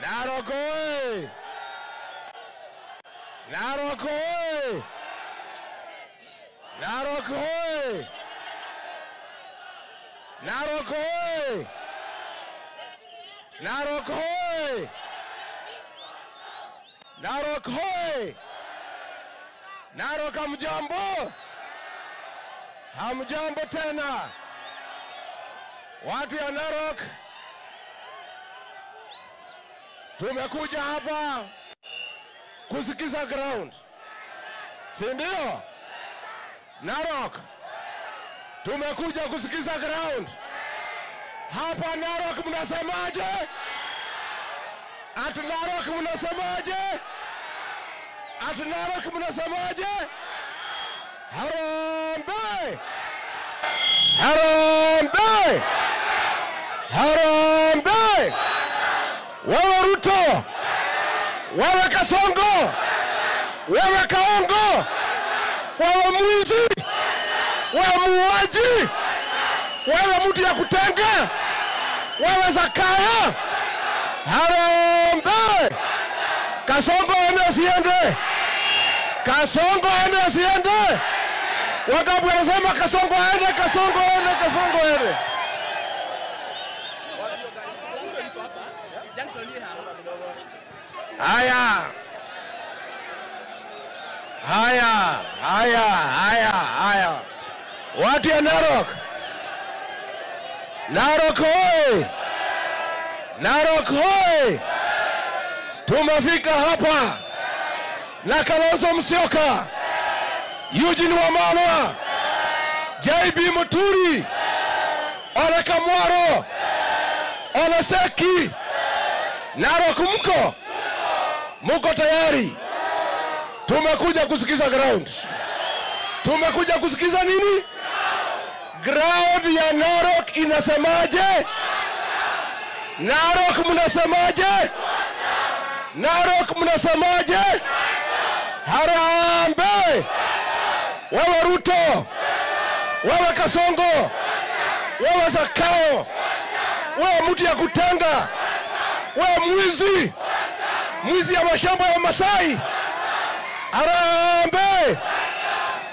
Narok oye! Narok oye! Narok oye! Narok oye! Narok oye! Narok oye! Narok hamjambo? Hamjambo tena. Watu ya Narok, tumekuja hapa kusikiza ground. Si ndio? Narok, tumekuja kusikiza ground. Hapa Narok mnasemaje? Ati Narok mnasemaje? Ati Narok mnasemaje? Harambee! Harambee! Harambee! Wewe Ruto, wewe Kasongo, wewe Kaongo, wewe mwizi, wewe muuaji, wewe mtu ya kutenga, wewe Zakaya. Harambee! Kasongo ende asiende. Kasongo ende asiende. Wangapi wanasema Kasongo ende, Kasongo ende, Kasongo ende. Haya. Haya, haya, haya, haya. Watu ya Narok. Narok hoi. Narok hoi. Tumefika hapa na Kalonzo Musyoka, Eugene Wamalwa, JB Muturi, Ole Kamwaro, Ole Seki. Narok mko? Muko tayari? Tumekuja kusikiza ground. Tumekuja kusikiza nini? Ground ya Narok inasemaje? Narok mnasemaje? Narok mnasemaje? Harambee! Wewe Ruto, wewe Kasongo, wewe Zakao, wewe mtu ya kutenga, wewe mwizi, mwizi ya mashamba ya Masai. Harambee!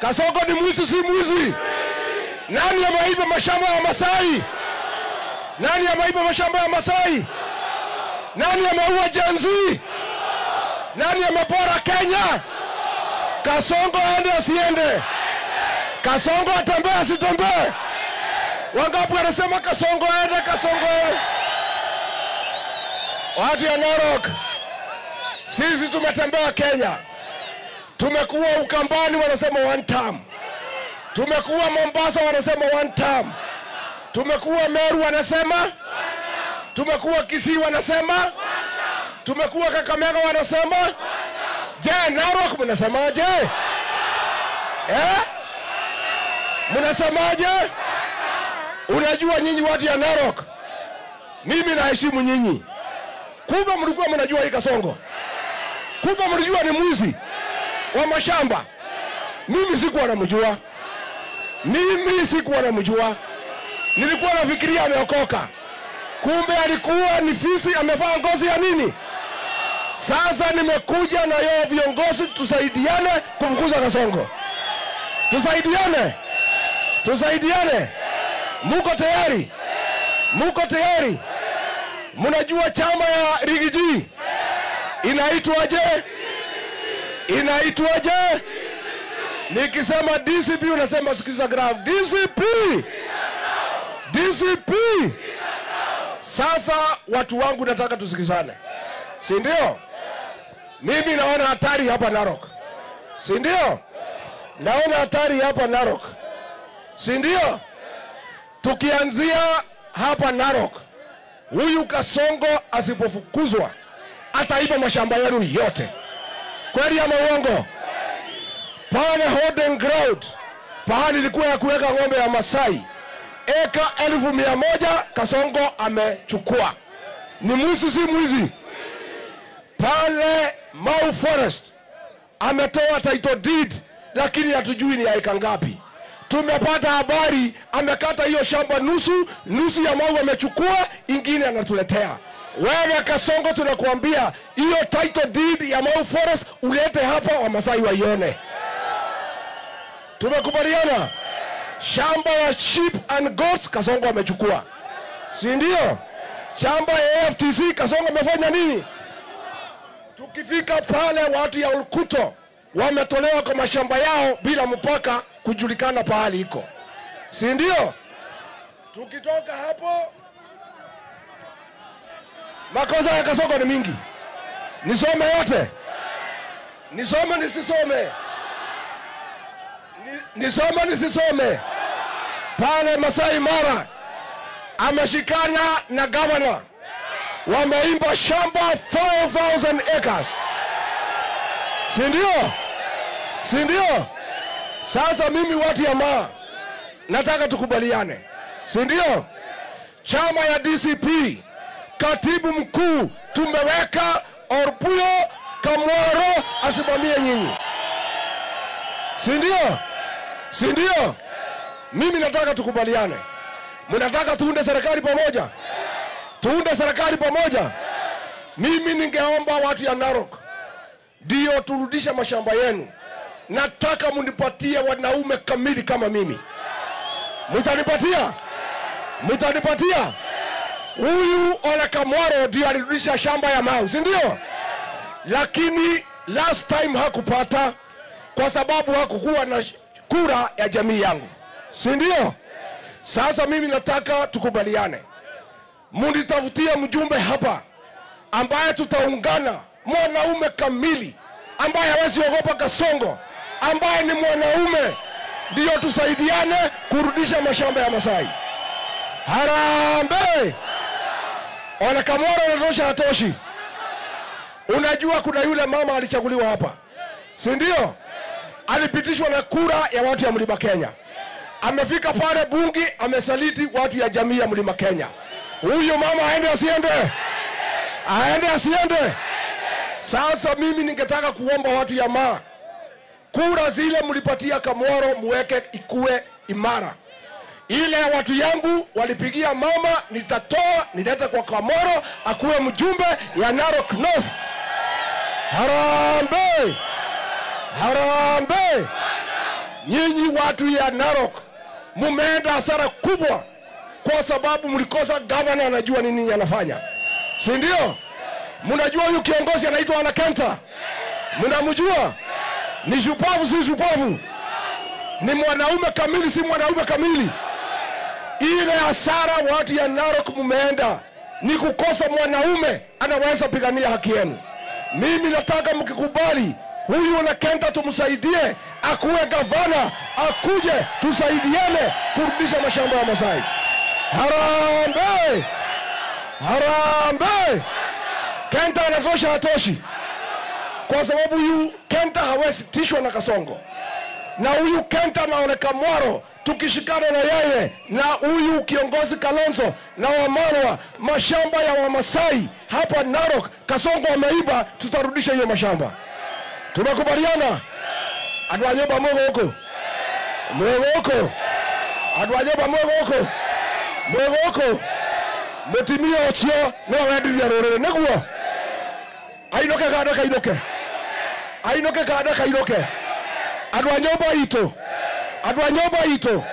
Kasongo ni mwizi, si mwizi? Nani ameiba mashamba ya Masai? Nani ameiba mashamba ya Masai? Nani ameua Jenzi? Nani amepora Kenya? Kasongo ende asiende? Kasongo atembee asitembee? Wangapi wanasema Kasongo ende, Kasongo ende? Watu ya Narok, sisi tumetembea Kenya. Tumekuwa Ukambani wanasema one term. Tumekuwa Mombasa wanasema one term. Tumekuwa Meru wanasema. Tumekuwa Kisii wanasema. Tumekuwa Kakamega wanasema. Je, Narok mnasemaje? Mnasemaje? Unajua nyinyi watu ya Narok, mimi naheshimu nyinyi. Kumbe mlikuwa mnajua hii Kasongo. Kumbe mlijua ni mwizi wa mashamba. Mimi sikuwa namjua. Mimi sikuwa namjua. Nilikuwa nafikiria ameokoka. Kumbe alikuwa ni fisi amevaa ngozi ya nini? Sasa nimekuja na yeye viongozi tusaidiane kufukuza Kasongo. Tusaidiane. Tusaidiane. Muko tayari? Muko tayari? Mnajua chama ya Rigiji inaitwaje? Inaitwaje? Nikisema DCP unasema sikiza graph. DCP. DCP. Sasa watu wangu nataka tusikizane. Si ndio? Mimi naona hatari hapa Narok. Si ndio? Naona hatari hapa Narok. Si ndio? Tukianzia hapa Narok, huyu Kasongo asipofukuzwa ataiba mashamba yenu yote. Kweli ama uongo? Pale holding ground, pahali ilikuwa ya kuweka ng'ombe ya Masai, eka 1,100 Kasongo amechukua. Ni mwizi si mwizi? Pale Mau Forest ametoa title deed, lakini hatujui ni eka ngapi. Tumepata habari amekata hiyo shamba nusu ya Mau amechukua, ingine anatuletea. Wewe Kasongo, tunakuambia hiyo title deed ya Mau Forest ulete hapa Wamasai waione. Tumekubaliana? Shamba ya sheep and goats Kasongo amechukua, si ndio? Shamba ya AFTC Kasongo amefanya nini? Tukifika pale watu ya Olkuto wametolewa kwa mashamba yao bila mpaka kujulikana pahali iko, si ndio? Tukitoka hapo, makosa ya Kasongo ni mingi. Nisome yote? Nisome nisisome? Nisome nisisome? Pale Masai Mara ameshikana na governor, wameimba shamba 4,000 acres, si ndio? Si ndio? Sasa mimi watu ya Maa nataka tukubaliane, si ndio? Chama ya DCP, katibu mkuu tumeweka Orpuyo Kamwaro asimamie nyinyi, si ndio? Si ndio? Mimi nataka tukubaliane. Mnataka tuunde serikali pamoja? Tuunde serikali pamoja. Mimi ningeomba watu ya Narok ndio turudisha mashamba yenu. Nataka munipatie wanaume kamili kama mimi. Mtanipatia? Mtanipatia? Huyu Ole Kamwaro ndio alirudisha shamba ya Mau, si ndio? Lakini last time hakupata kwa sababu hakukuwa na kura ya jamii yangu, si ndio? Sasa mimi nataka tukubaliane. Munitafutie mjumbe hapa ambaye tutaungana, mwanaume kamili ambaye hawezi ogopa Kasongo, ambaye ni mwanaume, ndio tusaidiane kurudisha mashamba ya Masai. Harambee! Ole Kamwaro anatosha hatoshi? Unajua kuna yule mama alichaguliwa hapa, si ndio? Alipitishwa na kura ya watu ya Mlima Kenya. Amefika pale bunge, amesaliti watu ya jamii ya Mlima Kenya. Huyo mama aende asiende? Aende asiende? Sasa mimi ningetaka kuomba watu ya Maa, kura zile mlipatia Kamwaro muweke ikue imara. Ile watu yangu walipigia mama, nitatoa nileta kwa Kamwaro akuwe mjumbe ya Narok North. Harambee! Harambee! Nyinyi watu ya Narok mumeenda hasara kubwa kwa sababu mlikosa governor anajua nini anafanya, si ndio? Mnajua huyu kiongozi anaitwa Ana Kenta? Mnamjua? Ni shupavu si shupavu? Ni mwanaume kamili si mwanaume kamili? Ile hasara watu ya Narok mumeenda ni kukosa mwanaume anaweza pigania haki yenu. Mimi nataka mkikubali huyu Ana Kenta tumsaidie akuwe gavana, akuje tusaidiane kurudisha mashamba ya Masai. Harambee! Harambee! Kenta anatosha hatoshi? Kwa sababu huyu Kenta hawezi tishwa na Kasongo. Na huyu Kenta na Ole Kamwaro tukishikana na yeye na huyu kiongozi Kalonzo na Wamalwa, mashamba ya Wamasai hapa Narok Kasongo ameiba, tutarudisha hiyo mashamba. Tumekubaliana? Adwanyoba mogo huko. Mogo huko. Adwanyoba mogo huko. Mogo huko. Mutimio ochio no wedi ya rorere neguo. Ainoke kada kainoke. Ainoke kada kainoke. Adwanyoba ito. Adwanyoba ito.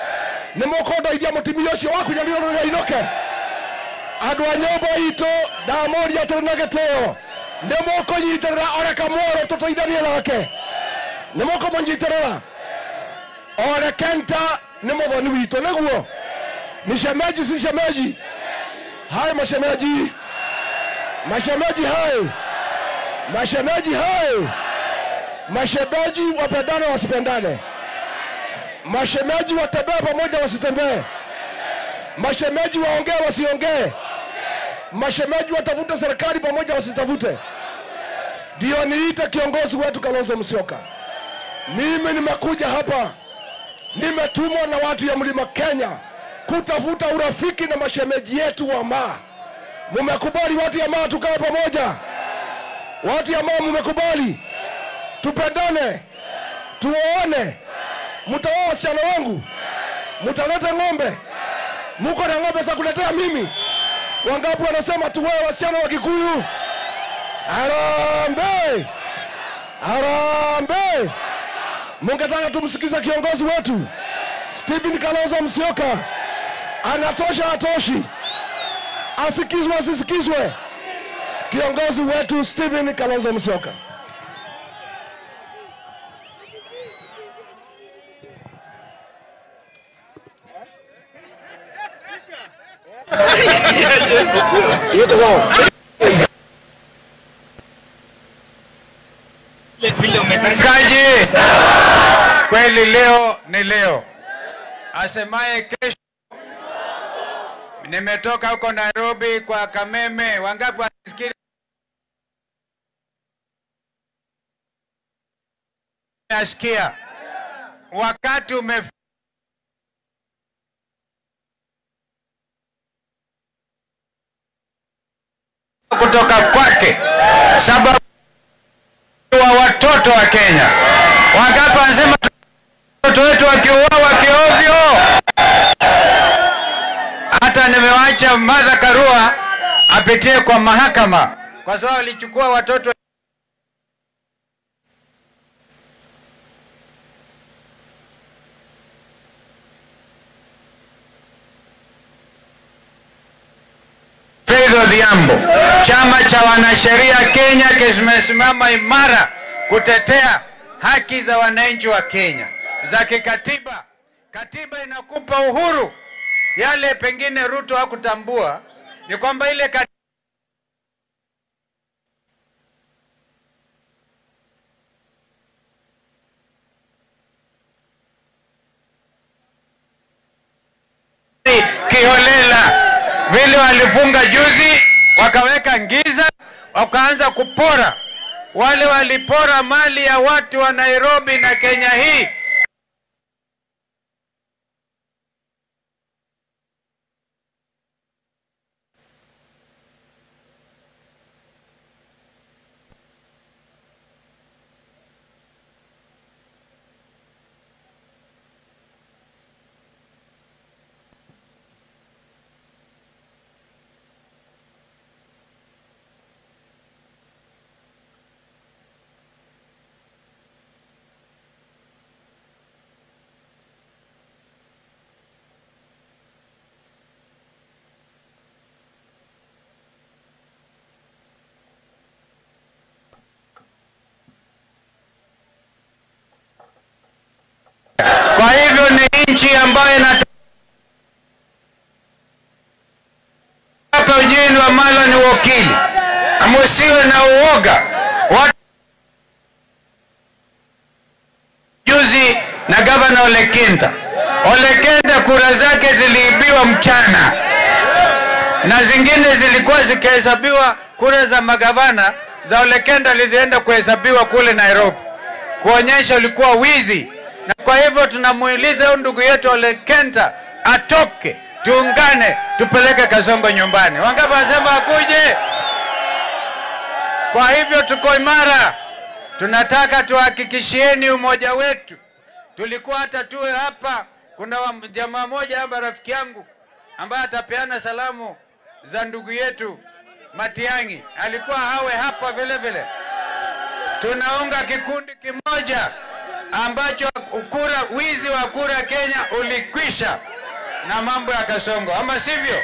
Nemokoda idia mutimio ochio wakunyaliro rorere ainoke. Adwanyoba ito damori ya tunageteo. Nemoko nyiterera Ole Kamwaro tutoithanie nake. Nemoko monjiterera. Ole Kenta nemothoni wito neguo. Ni shemeji si shemeji? Hai mashemeji. Mashemeji hai. Mashemeji hai. Mashemeji wapendane wasipendane. Mashemeji watembee pamoja wasitembee. Mashemeji waongee wasiongee. Mashemeji watafute serikali pamoja wasitafute. Ndio niite kiongozi wetu Kalonzo Musyoka. Mimi nimekuja hapa, nimetumwa na watu ya Mlima Kenya kutafuta urafiki na mashemeji yetu wa Maa. Mumekubali watu ya Maa tukae pamoja? Watu ya Maa mumekubali? Tupendane, tuone. Mtaoa wasichana wangu? Mtaleta ng'ombe? Muko na ng'ombe za kuletea mimi? Wangapi wanasema tuwe wasichana wa Kikuyu? Harambee! Harambee! Mungetaka tumsikiza kiongozi wetu Stephen Kalonzo Musyoka. Anatosha atoshi? Asikizwe asisikizwe? Kiongozi wetu Stephen Kalonzo Musyoka. Kaji, kweli leo ni leo. Asemaye kesho. Nimetoka huko Nairobi kwa Kameme. Wangapi wanisikia? Nasikia. Wakati kutoka kwake sababu wa watoto wa Kenya. Wangapi wanasema watoto wetu wakiuawa kiovyo? Hata nimewacha Martha Karua apitie kwa mahakama kwa sababu alichukua watoto Odhiambo. Chama cha wanasheria Kenya kimesimama imara kutetea haki za wananchi wa Kenya za kikatiba. Katiba inakupa uhuru. Yale pengine Ruto hakutambua ni kwamba ile kiholela vile walifunga juzi, wakaweka ngiza, wakaanza kupora. Wale walipora mali ya watu wa Nairobi na Kenya hii. Kwa hivyo ni nchi ambayo hapa ujini wa mala ni wakili. Amusiwe na uoga. Juzi na gavana Ole Kenta. Ole Kenta kura zake ziliibiwa mchana. Na zingine zilikuwa zikihesabiwa, kura za magavana za Ole Kenta zilienda kuhesabiwa kule Nairobi. Kuonyesha ulikuwa wizi. Na kwa hivyo tunamuuliza ndugu yetu Ole Kenta atoke, tuungane, tupeleke Kasongo nyumbani. Wangapi wanasema akuje? Kwa hivyo tuko imara. Tunataka tuhakikishieni umoja wetu. Tulikuwa hata tuwe hapa, kuna jamaa moja hapa rafiki yangu ambaye atapeana salamu za ndugu yetu Matiang'i. Alikuwa hawe hapa vile vile. Tunaunga kikundi kimoja ambacho wizi wa kura Kenya ulikwisha na mambo ya Kasongo, ama sivyo?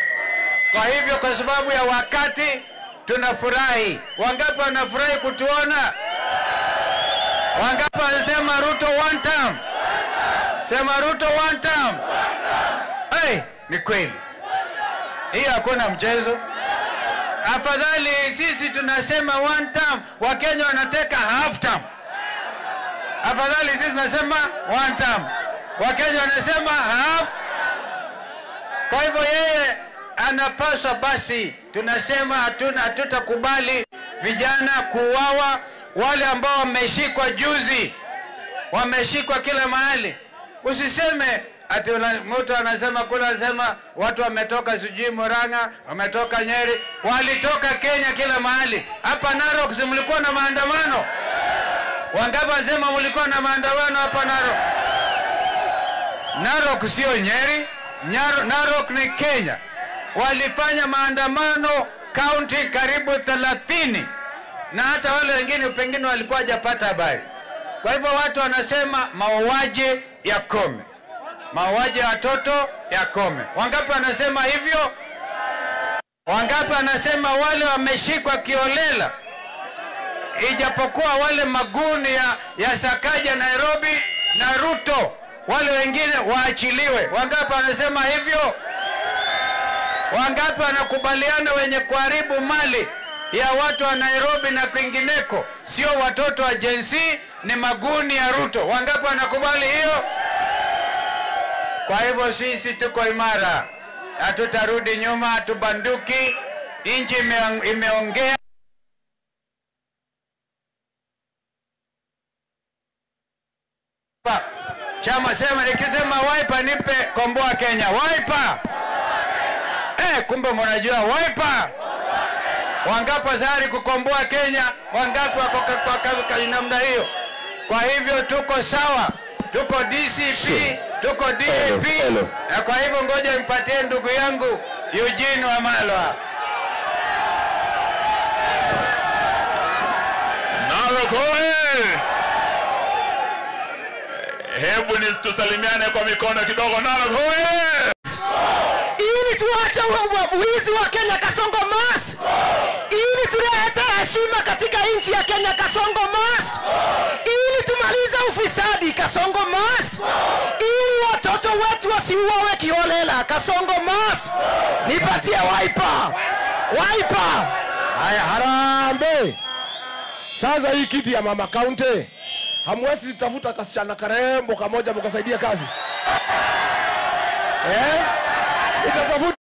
Kwa hivyo kwa sababu ya wakati tunafurahi. Wangapi wanafurahi kutuona? Wangapi wanasema Ruto one term? Sema Ruto one term. Hey, ni kweli. Hii hakuna mchezo. Afadhali sisi tunasema one term, Wakenya wanateka half term. Afadhali sisi tunasema one term, Wakenya wanasema half. Kwa hivyo yeye anapaswa, basi tunasema hatutakubali vijana kuuawa. Wale ambao wameshikwa juzi, wameshikwa kila mahali. Usiseme ati mtu anasema kula, anasema watu wametoka sijui Murang'a, wametoka Nyeri, walitoka Kenya kila mahali. Hapa Narok mlikuwa na maandamano. Wangapi wanasema mlikuwa na maandamano hapa Narok? Narok sio Nyeri, Narok ni Kenya. walifanya maandamano kaunti karibu 30, na hata wale wengine pengine walikuwa hajapata habari. Kwa hivyo watu wanasema mauaji yakome, mauaji ya watoto yakome. Wangapi wanasema hivyo? Wangapi wanasema wale wameshikwa kiolela, ijapokuwa wale maguni ya Sakaja Nairobi na Ruto, wale wengine waachiliwe? Wangapi wanasema hivyo? Wangapi wanakubaliana wenye kuharibu mali ya watu wa Nairobi na kwingineko sio watoto wa Gen Z, ni maguni ya Ruto? Wangapi wanakubali hiyo? Kwa hivyo sisi tuko imara, hatutarudi nyuma, hatubanduki. Inchi imeongea. Chama sema, nikisema Wiper nipe Komboa Kenya. Wiper. Kumbe mnajua Wiper. Wangapi zari kukomboa Kenya? Wangapi wako kwa namna hiyo? Kwa hivyo tuko sawa, tuko DCP, tuko DAP. Na kwa hivyo ngoja nipatie ndugu yangu Eugene Wamalwa. Narok hoye! Hebu tusalimiane kwa mikono kidogo. Narok hoye! Ili tuache uwizi wa Kenya Kasongo must. Ili tulete heshima katika nchi ya Kenya Kasongo must. Ili tumalize ufisadi Kasongo must. Ili watoto wetu wasiuawe kiholela Kasongo must. Nipatie Wiper. Wiper. Haya, harambe. Sasa hii kiti ya mama kaunti, hamwezi tafuta kasichana karembo kamoja mkasaidia kazi? Itatafuta